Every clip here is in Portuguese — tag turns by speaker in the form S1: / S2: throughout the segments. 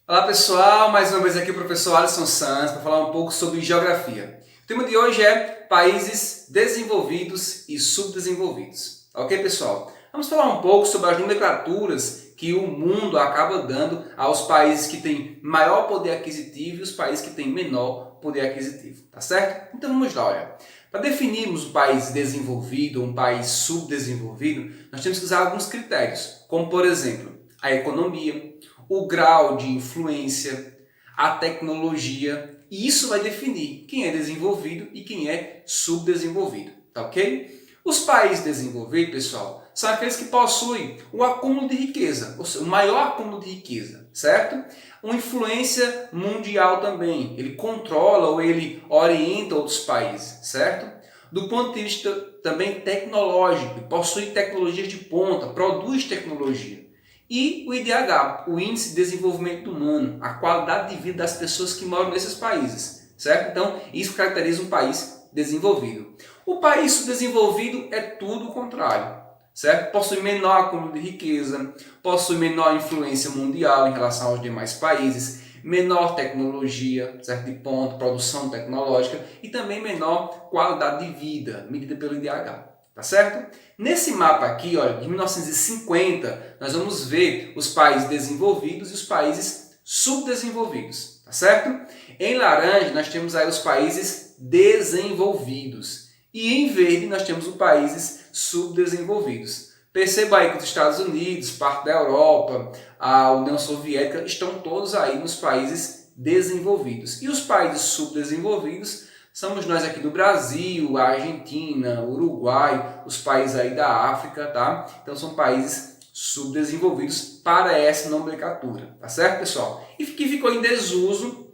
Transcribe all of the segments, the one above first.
S1: Olá pessoal, mais uma vez aqui o professor Alisson Santos para falar um pouco sobre geografia. O tema de hoje é países desenvolvidos e subdesenvolvidos. Ok, pessoal? Vamos falar um pouco sobre as nomenclaturas que o mundo acaba dando aos países que têm maior poder aquisitivo e os países que têm menor poder aquisitivo, tá certo? Então vamos lá, olha. Para definirmos um país desenvolvido ou um país subdesenvolvido, nós temos que usar alguns critérios, como por exemplo, a economia, o grau de influência, a tecnologia, e isso vai definir quem é desenvolvido e quem é subdesenvolvido, tá ok? Os países desenvolvidos, pessoal, são aqueles que possuem o acúmulo de riqueza, ou seja, o maior acúmulo de riqueza, certo? Uma influência mundial também, ele controla ou ele orienta outros países, certo? Do ponto de vista também tecnológico, possui tecnologias de ponta, produz tecnologia. E o IDH, o Índice de Desenvolvimento Humano, a qualidade de vida das pessoas que moram nesses países, certo? Então, isso caracteriza um país desenvolvido. O país subdesenvolvido é tudo o contrário, certo? Possui menor acúmulo de riqueza, possui menor influência mundial em relação aos demais países, menor tecnologia, certo? De ponto, produção tecnológica e também menor qualidade de vida, medida pelo IDH. Tá certo? Nesse mapa aqui, olha, de 1950, nós vamos ver os países desenvolvidos e os países subdesenvolvidos, tá certo? Em laranja, nós temos aí os países desenvolvidos e em verde nós temos os países subdesenvolvidos. Perceba aí que os Estados Unidos, parte da Europa, a União Soviética estão todos aí nos países desenvolvidos. E os países subdesenvolvidos somos nós aqui do Brasil, a Argentina, o Uruguai, os países aí da África, tá? Então são países subdesenvolvidos para essa nomenclatura, tá certo, pessoal? E que ficou em desuso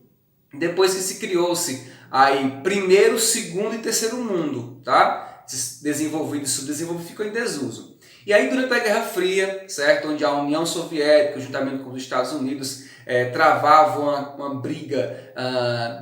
S1: depois que se criou-se aí primeiro, segundo e terceiro mundo, tá? Desenvolvido e subdesenvolvido ficou em desuso. E aí durante a Guerra Fria, certo? Onde a União Soviética, juntamente com os Estados Unidos, travavam uma briga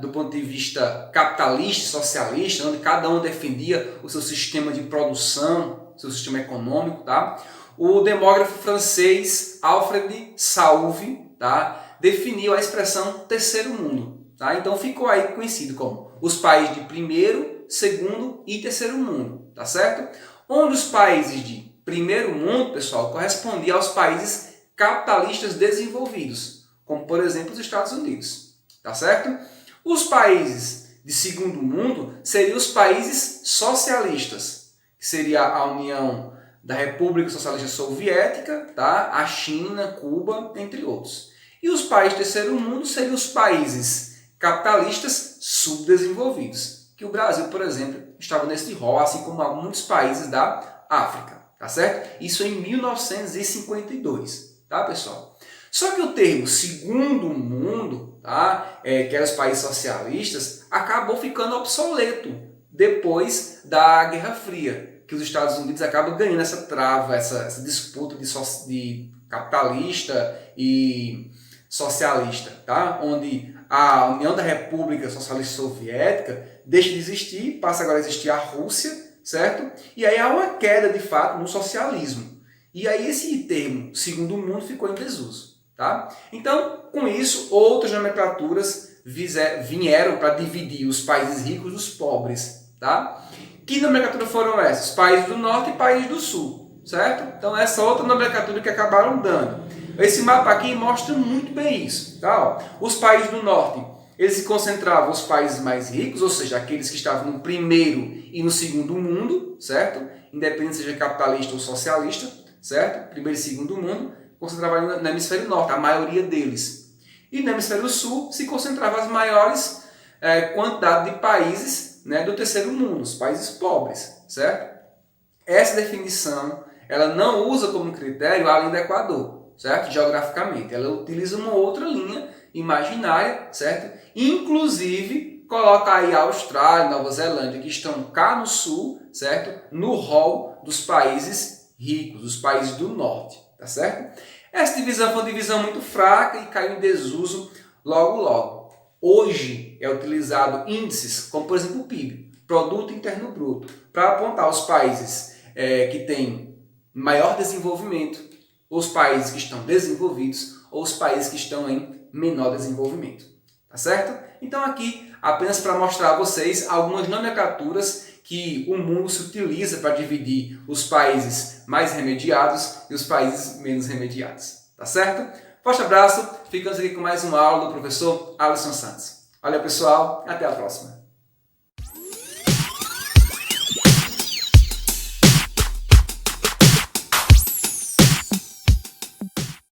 S1: do ponto de vista capitalista e socialista, onde cada um defendia o seu sistema de produção, seu sistema econômico, tá? O demógrafo francês Alfred Sauve, tá? Definiu a expressão terceiro mundo, tá? Então ficou aí conhecido como os países de primeiro, segundo e terceiro mundo, tá certo? Onde os países de primeiro mundo, pessoal, correspondiam aos países capitalistas desenvolvidos, como por exemplo os Estados Unidos, tá certo? Os países de segundo mundo seriam os países socialistas, que seria a União da República Socialista Soviética, tá? A China, Cuba, entre outros. E os países de terceiro mundo seriam os países capitalistas subdesenvolvidos, que o Brasil, por exemplo, estava nesse rol, assim como muitos países da África, tá certo? Isso em 1952, tá, pessoal? Só que o termo segundo mundo, tá, que eram os países socialistas, acabou ficando obsoleto depois da Guerra Fria, que os Estados Unidos acabam ganhando essa trava, essa disputa de capitalista e socialista, tá? Onde a União da República Socialista Soviética deixa de existir, passa agora a existir a Rússia, certo? E aí há uma queda de fato no socialismo. E aí esse termo segundo mundo ficou em desuso. Tá? Então, com isso, outras nomenclaturas vieram para dividir os países ricos dos pobres. Tá? Que nomenclatura foram essas? Países do Norte e países do Sul. Certo? Então, essa outra nomenclatura que acabaram dando. Esse mapa aqui mostra muito bem isso. Tá? Os países do Norte, eles se concentravam nos países mais ricos, ou seja, aqueles que estavam no primeiro e no segundo mundo, certo? Independente seja capitalista ou socialista, certo? Primeiro e segundo mundo. Concentrava no hemisfério norte, a maioria deles. E no hemisfério sul se concentrava as maiores quantidades de países, né, do terceiro mundo, os países pobres, certo? Essa definição, ela não usa como critério a linha do Equador, certo? Geograficamente, ela utiliza uma outra linha imaginária, certo? Inclusive, coloca aí a Austrália e Nova Zelândia, que estão cá no sul, certo? No rol dos países ricos, dos países do norte. Tá certo? Essa divisão foi uma divisão muito fraca e caiu em desuso logo. Hoje é utilizado índices como, por exemplo, o PIB, Produto Interno Bruto, para apontar os países que têm maior desenvolvimento, os países que estão desenvolvidos, ou os países que estão em menor desenvolvimento. Tá certo? Então aqui, apenas para mostrar a vocês algumas nomenclaturas que o mundo se utiliza para dividir os países mais remediados e os países menos remediados. Tá certo? Forte abraço, ficamos aqui com mais uma aula do professor Alisson Santos. Valeu pessoal, até a próxima.